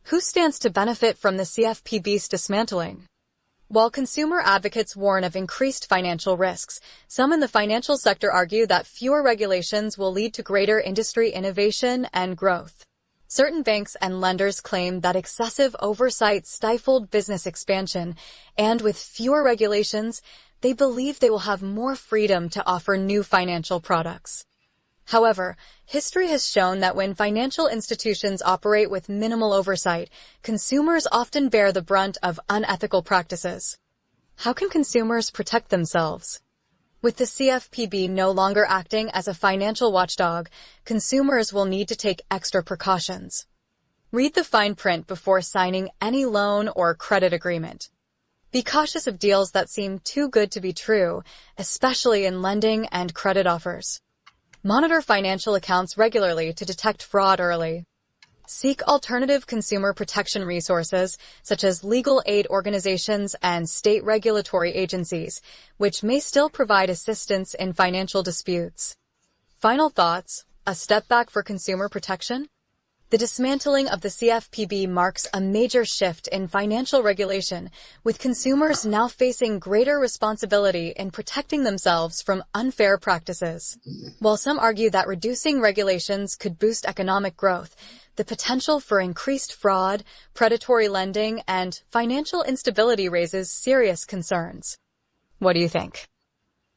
Who stands to benefit from the CFPB's dismantling? While consumer advocates warn of increased financial risks, some in the financial sector argue that fewer regulations will lead to greater industry innovation and growth. Certain banks and lenders claim that excessive oversight stifled business expansion, and with fewer regulations, they believe they will have more freedom to offer new financial products. However, history has shown that when financial institutions operate with minimal oversight, consumers often bear the brunt of unethical practices. How can consumers protect themselves? With the CFPB no longer acting as a financial watchdog, consumers will need to take extra precautions. Read the fine print before signing any loan or credit agreement. Be cautious of deals that seem too good to be true, especially in lending and credit offers. Monitor financial accounts regularly to detect fraud early. Seek alternative consumer protection resources, such as legal aid organizations and state regulatory agencies, which may still provide assistance in financial disputes. Final thoughts: a step back for consumer protection? The dismantling of the CFPB marks a major shift in financial regulation, with consumers now facing greater responsibility in protecting themselves from unfair practices. While some argue that reducing regulations could boost economic growth, the potential for increased fraud, predatory lending, and financial instability raises serious concerns. What do you think?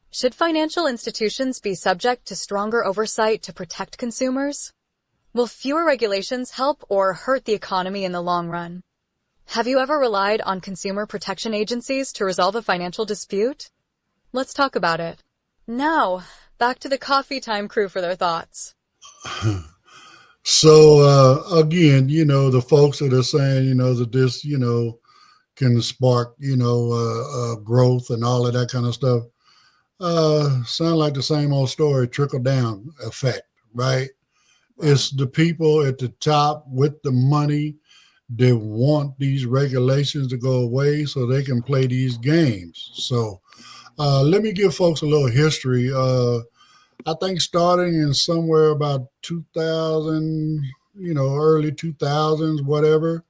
Should financial institutions be subject to stronger oversight to protect consumers? Will fewer regulations help or hurt the economy in the long run? Have you ever relied on consumer protection agencies to resolve a financial dispute? Let's talk about it. Now, back to the coffee time crew for their thoughts. So, again, the folks that are saying, that this, can spark, growth and all of that kind of stuff, sound like the same old story, trickle down effect, right? It's the people at the top with the money that want these regulations to go away so they can play these games. So let me give folks a little history. I think starting in somewhere about 2000, early 2000s, whatever,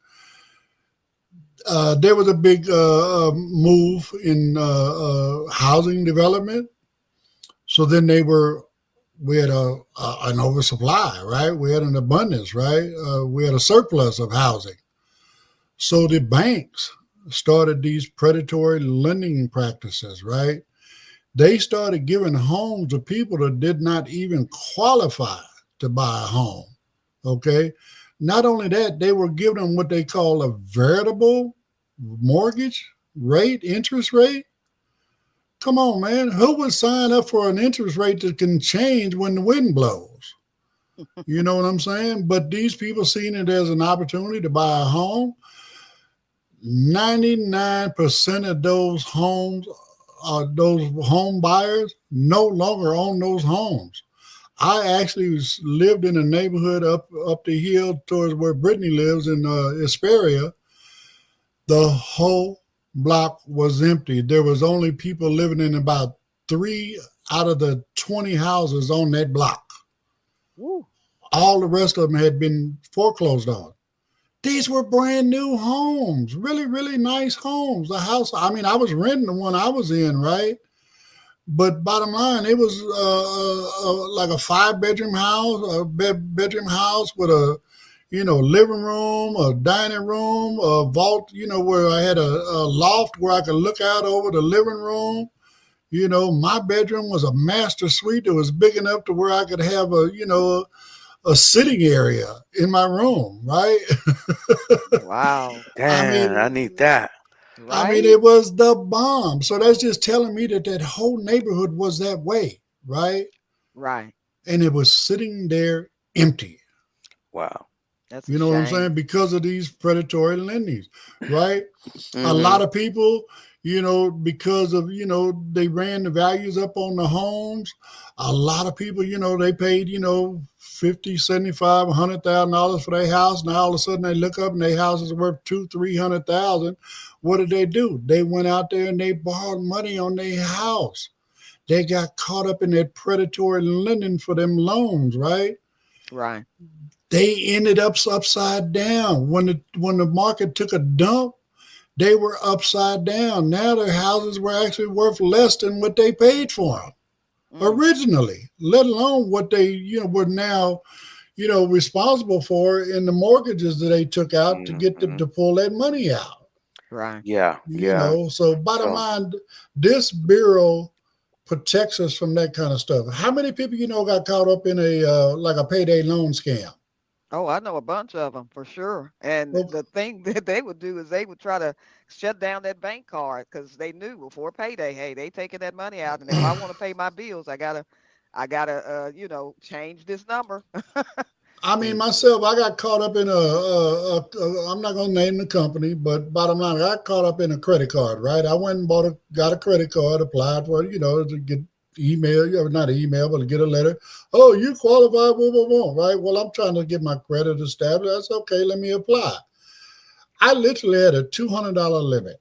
there was a big move in housing development. So then we had an oversupply, right? We had an abundance, right? We had a surplus of housing. So the banks started these predatory lending practices, right? They started giving homes to people that did not even qualify to buy a home, okay? Not only that, they were giving them what they call a variable mortgage rate, interest rate. Come on, man. Who would sign up for an interest rate that can change when the wind blows? You know what I'm saying? But these people seen it as an opportunity to buy a home. 99% of those homes, those home buyers, no longer own those homes. I actually lived in a neighborhood up the hill towards where Brittany lives in Hesperia. The whole block was empty. There was only people living in about 3 out of the 20 houses on that block. Woo. All the rest of them had been foreclosed on. These were brand new homes, really, really nice homes. The house, I was renting the one I was in, right? But bottom line, it was like a 5-bedroom house, a bedroom house with a living room, a dining room, a vault, where I had a loft where I could look out over the living room. My bedroom was a master suite that was big enough to where I could have a sitting area in my room, right? Wow. Damn, I need that. Right? It was the bomb. So that's just telling me that whole neighborhood was that way, right? Right. And it was sitting there empty. Wow. That's a You know what I'm shame. saying? Because of these predatory lendings, right? A Mm-hmm. lot of people, because of, they ran the values up on the homes. A lot of people, they paid, 50, 75, $100,000 for their house. Now all of a sudden they look up and their house is worth two, 300,000. What did they do? They went out there and they borrowed money on their house. They got caught up in that predatory lending for them loans, right? Right. They ended up upside down. When the market took a dump, they were upside down. Now their houses were actually worth less than what they paid for them Mm, originally, let alone what they were now responsible for in the mortgages that they took out to get Mm-hmm. to pull that money out. right. Yeah, yeah. So bottom So line, this bureau protects us from that kind of stuff. How many people got caught up in a like a payday loan scam? Oh, I know a bunch of them for sure. And Well, the thing that they would do is they would try to shut down that bank card because they knew before payday, hey, they taking that money out, and if I want to pay my bills, I gotta, change this number. I mean, And myself, I got caught up in I'm not going to name the company, but bottom line, I got caught up in a credit card, right? I went and got a credit card, applied for it, to get email, not an email, but to get a letter. Oh, you qualify, blah, blah, blah, right? Well, I'm trying to get my credit established. That's okay. Let me apply. I literally had a $200 limit,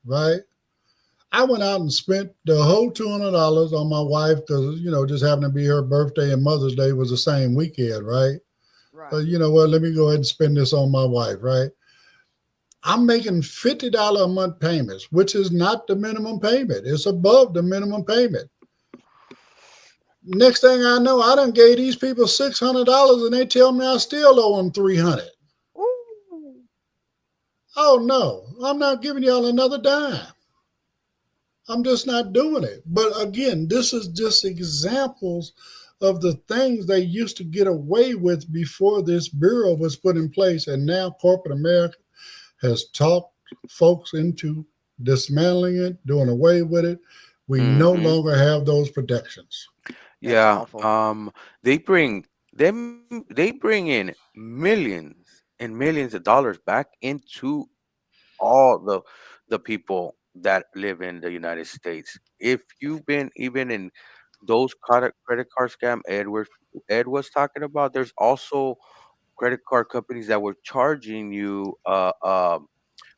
right? I went out and spent the whole $200 on my wife because, just happened to be her birthday and Mother's Day was the same weekend, right? right, You know what? Let me go ahead and spend this on my wife, right? I'm making $50 a month payments, which is not the minimum payment. It's above the minimum payment. Next thing I know, I done gave these people $600 and they tell me I still owe them 300. ooh, Oh no, I'm not giving y'all another dime. I'm just not doing it. But again, this is just examples of the things they used to get away with before this bureau was put in place. And now corporate America has talked folks into dismantling it, doing away with it. We no mm-hmm. longer have those protections. that's Yeah. awful. They bring them. They bring in millions and millions of dollars back into all the people that live in the United States. If you've been even in those credit card scam Ed was talking about, there's also credit card companies that were charging you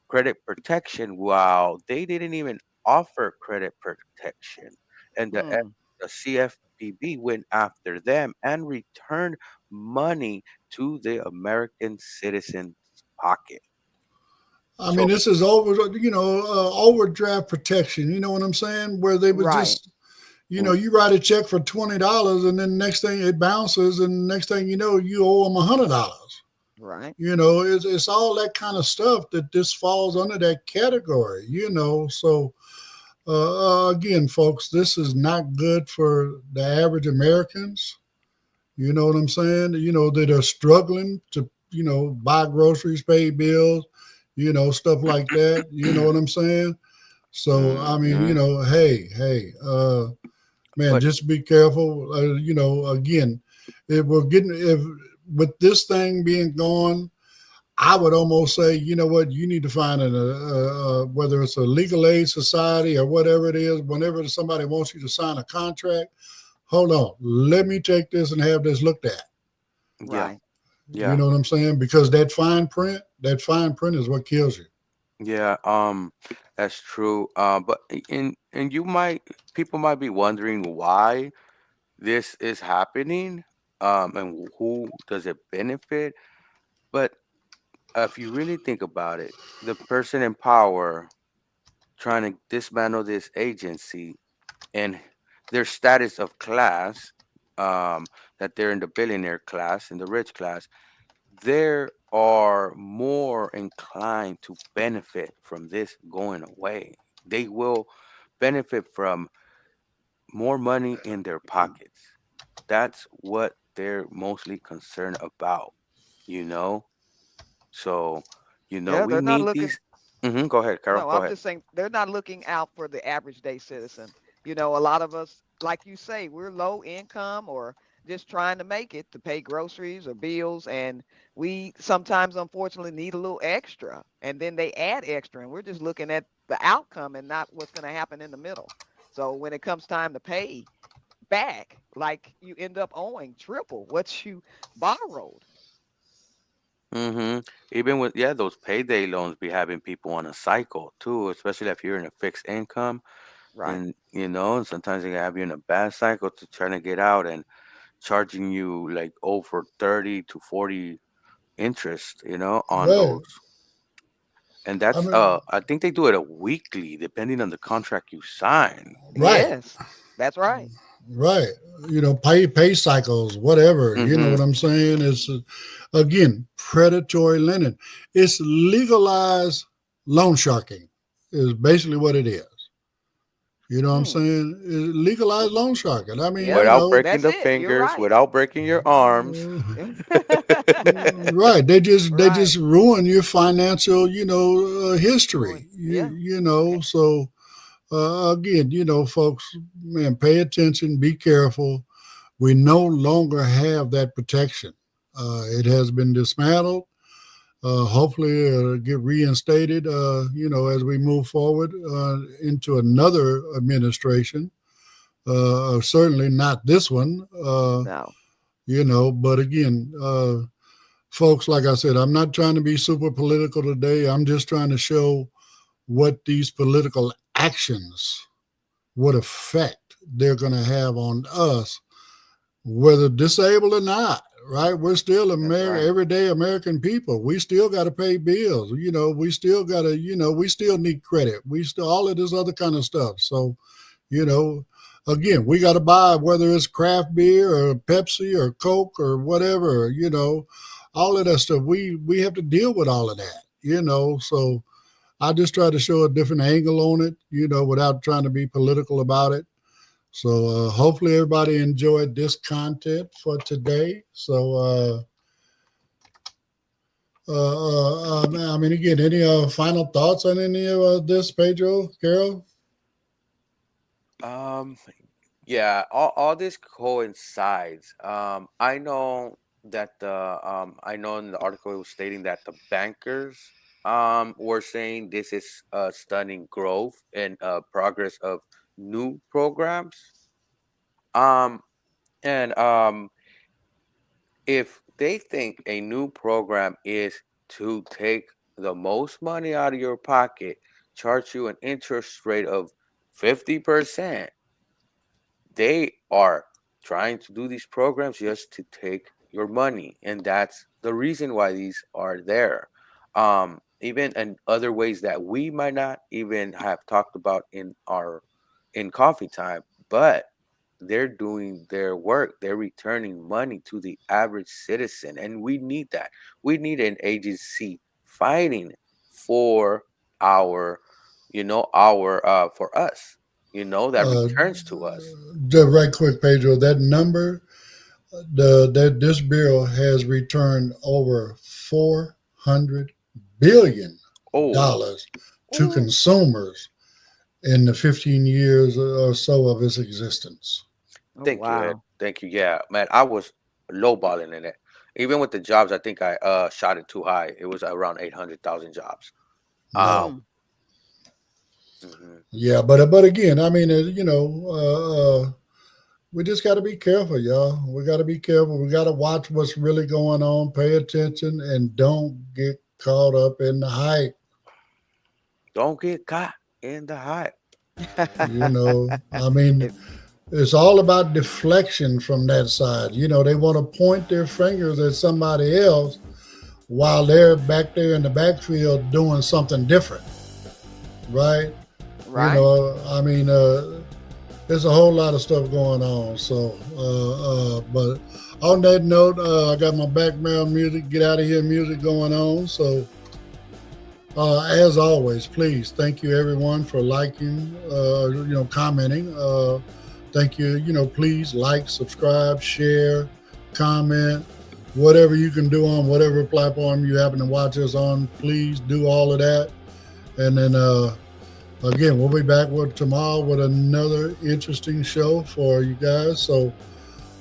credit protection while they didn't even offer credit protection, and Hmm. the CFPB went after them and returned money to the American citizen's pocket. I mean, So this is overdraft protection. You know what I'm saying? Where they would Right, just, mm, you write a check for $20 and then next thing it bounces and next thing you know, you owe them $100. right. It's all that kind of stuff that this falls under that category. So again, folks, this is not good for the average Americans. You know what I'm saying? That are struggling to buy groceries, pay bills, stuff like that. You know what I'm saying? So I mean, mhm. hey, man, But just be careful. Again, if with this thing being gone, I would almost say, you know what, you need to find whether it's a legal aid society or whatever it is. Whenever somebody wants you to sign a contract, hold on, let me take this and have this looked at. yeah, Right. You yeah, know what I'm saying? Because that fine print is what kills you. yeah. That's true. But and you might people might be wondering why this is happening. And who does it benefit? But if you really think about it, the person in power trying to dismantle this agency and their status of class, that they're in the billionaire class, in the rich class, they are more inclined to benefit from this going away. They will benefit from more money in their pockets. That's what they're mostly concerned about, you know? So, Yeah, we they're not need looking. these. Go ahead, Carol. No, Go I'm ahead. just saying they're not looking out for the average day citizen. A lot of us, like you say, we're low income or just trying to make it to pay groceries or bills, and we sometimes unfortunately need a little extra, and then they add extra, and we're just looking at the outcome and not what's going to happen in the middle. So when it comes time to pay back, like you end up owing triple what you borrowed. Mm-hmm. Even with those payday loans be having people on a cycle too, especially if you're in a fixed income, Right. and and sometimes they have you in a bad cycle to trying to get out and charging you like over 30 to 40 interest, on those. Right. And I that's mean, I think they do it a weekly depending on the contract you sign. right. Yes, that's right. Right. Pay cycles, whatever. You know Mm-hmm. what I'm saying? It's again predatory lending. It's legalized loan sharking. Is basically what it is. You know what I'm Hmm. saying? It's legalized loan sharking. I mean, Yep, Without breaking that's the it. You're fingers, right. without breaking your arms. right. They just Right. ruin your financial, history. Ruin. Yeah. Eh, So again, folks, man, pay attention, be careful. We no longer have that protection. It has been dismantled. Hopefully, get reinstated. As we move forward into another administration. Certainly not this one. No. But again, folks, like I said, I'm not trying to be super political today. I'm just trying to show what these political actions, what effect they're going to have on us, whether disabled or not. Right, we're still That's right. everyday American people. We still got to pay bills. We still got to. We still need credit. We still all of this other kind of stuff. So, you know, again, we got to buy whether it's craft beer or Pepsi or Coke or whatever. All of that stuff. We have to deal with all of that. So I just try to show a different angle on it. Without trying to be political about it. So hopefully everybody enjoyed this content for today. So I mean, again, any final thoughts on any of this, Pedro, Carol? Um, yeah, all this coincides. I know in the article it was stating that the bankers were saying this is stunning growth and progress of new programs. Um, and if they think a new program is to take the most money out of your pocket, charge you an interest rate of 50%, they are trying to do these programs just to take your money, and that's the reason why these are there. Even in other ways that we might not even have talked about in coffee time, but they're doing their work. They're returning money to the average citizen, and we need that. We need an agency fighting for our, for us, that Uh, returns to us. just right quick, Pedro, that number, that this bill has returned over Oh, $400 billion to ooh, consumers in the 15 years or so of its existence. Oh thank you, Ed. wow. Thank you. Yeah, man, I was lowballing in it. Even with the jobs, I think I shot it too high. It was around 800,000 jobs. No. Um, Mm. mhm. Yeah, but again, I mean, we just got to be careful, y'all. We got to be careful. We got to watch what's really going on, pay attention, and don't get caught up in the hype. Don't get caught in the hype. I mean, It, it's all about deflection from that side. They want to point their fingers at somebody else while they're back there in the backfield doing something different, right? right. I mean, there's a whole lot of stuff going on. So, but on that note, I got my background music, get out of here music going on. So, as always, please thank you everyone for liking, commenting. Thank you. Please like, subscribe, share, comment, whatever you can do on whatever platform you happen to watch us on. Please do all of that. And then, again, we'll be back with tomorrow with another interesting show for you guys. So,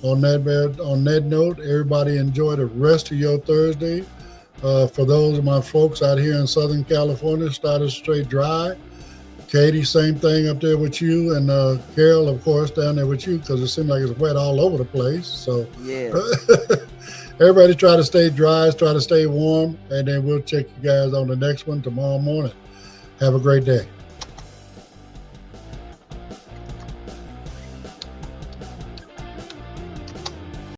On that note, everybody enjoy the rest of your Thursday. For those of my folks out here in Southern California, started straight dry. Katie, same thing up there with you, and Carol, of course, down there with you, because it seems like it's wet all over the place. So Yeah. everybody try to stay dry, try to stay warm, and then we'll check you guys on the next one tomorrow morning. Have a great day.